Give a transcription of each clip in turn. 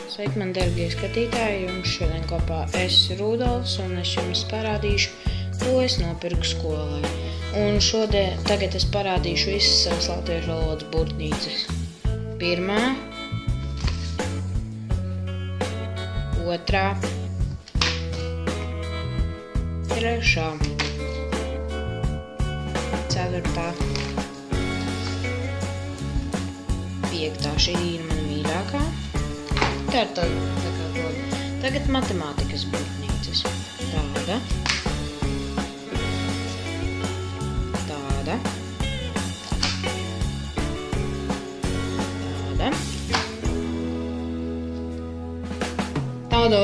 Sveiki, man darbie skatītāji, jums šodien kopā es Rudolfs, un es jums parādīšu, ko es nopirku skolai. Un tagad es parādīšu visas savas latviešu valodas burtnīcas. Pirmā, otrā, trešā, ceturtā, piektā, šī ir mana mīļākā. Tā ir tāda. Tagad matemātikas burtnīcas. Tāda. Tāda. Tāda. Tāda.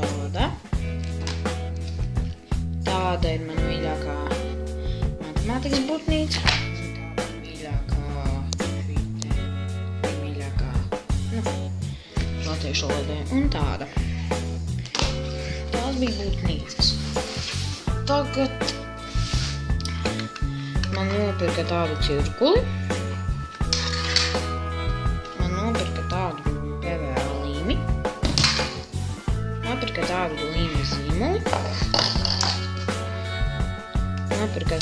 Tāda. Tāda ir mana mīļākā matemātikas burtnīca. Latviešu valodai un tāda. Tās bija burtnīcas. Tagad man nopirka tādu cirkuli. Man nopirka tādu PVA līmi. Nopirka tādu līmi zīmuli. Nopirka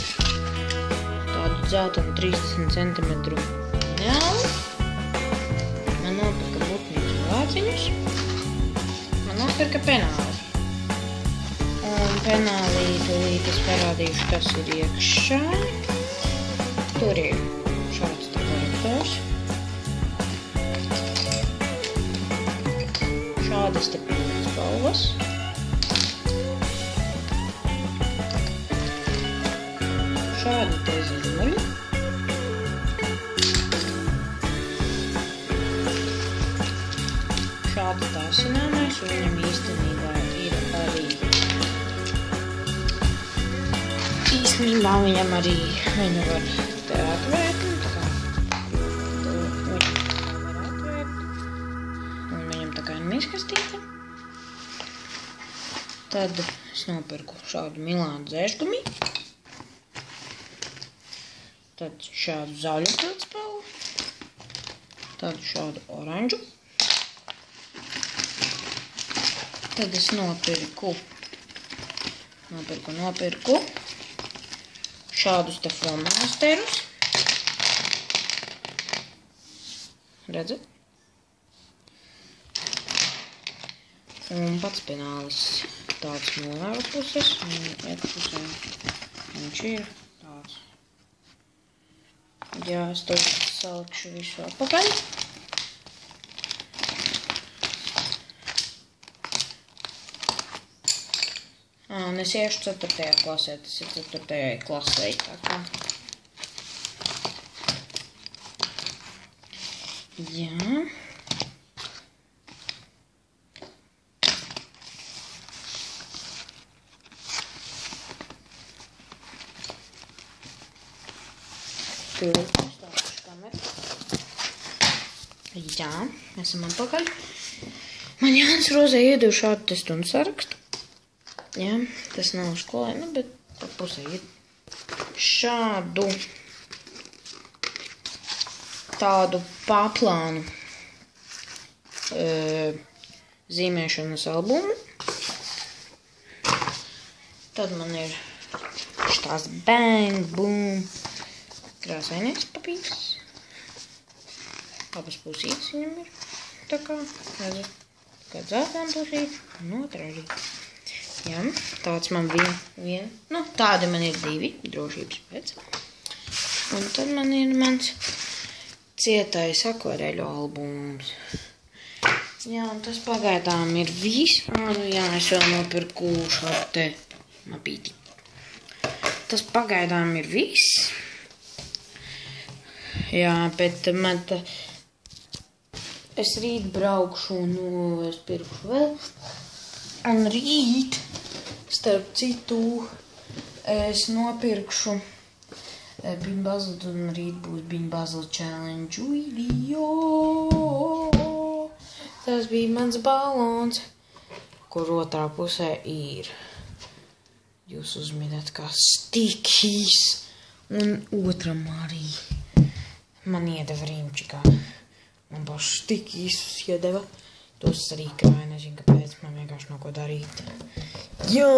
tādu dzeltenu 30 cm lineāli. Man nopirka burtnīcu vāciņus. Man nopirka penāli. Un penālī tūlīt es parādīšu, kas ir iekšā. Tur ir šāds korektors. Šādas te spalvas. Šādi te zīmuļi. Šādi tāsināmais, un viņam īstenībā ir arī viņam arī viņu var te atvērt, un viņam tā kā ir miskastīte. Tad es nopirku šādu Milānu dzēšgumi, tad šādu zaļu pildspalvu, tad šādu oranžu. Tad es nopirku šādus te flomasterus. Redzat? Un pats penālis tāds no ārā puses, un iekšpusē viņš ir tāds. Jā, es to salikšu visu atpakaļ. Un es iešu 4. klasē, tas ir 4. klasē, tā kā. Jā. Tur stāvuši kameru. Jā, esam atpakaļ. Man Jānis Rozē iedev šādu te stundu sarakstu. Jā, tas nav skolai, bet pa pusē ir šādu tādu paplānu zīmēšanas albumu. Tad man ir šitās bang, boom, krāsainais papīrs. Abas pusītes viņam ir tā kā, redzat, kā dzeltām pusīt, un otrā arī. Jā, tāds man bija tādi man ir 2, drošības pēc. Un tad man ir mans cietais akvareļu albums. Jā, un tas pagaidām ir viss. Jā, es vēl nopirku šādu te mapīti. Tas pagaidām ir viss. Jā, bet man es rīt braukšu un es pirkšu vēl. Un rīt, starp citu, es nopirkšu Bimbazli, un rīt būs Bimbazli challenge video. Tas bija mans balons, kur otrā pusē ir. Jūs uzminat kā stikīs, un otram arī Man iedeva rīmčikā. Man paši tik īsus iedeva. Tos arī krāja, nezinu, kāpēc. Man vienkārši nav ko darīt. Jā,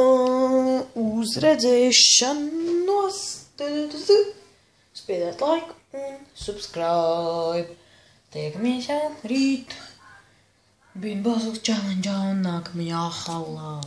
uzredzēšanos. Spiediet laiku un subscribe. Tiekamies jau rīt. Bean Puzzle challenge un nākamajā haulā.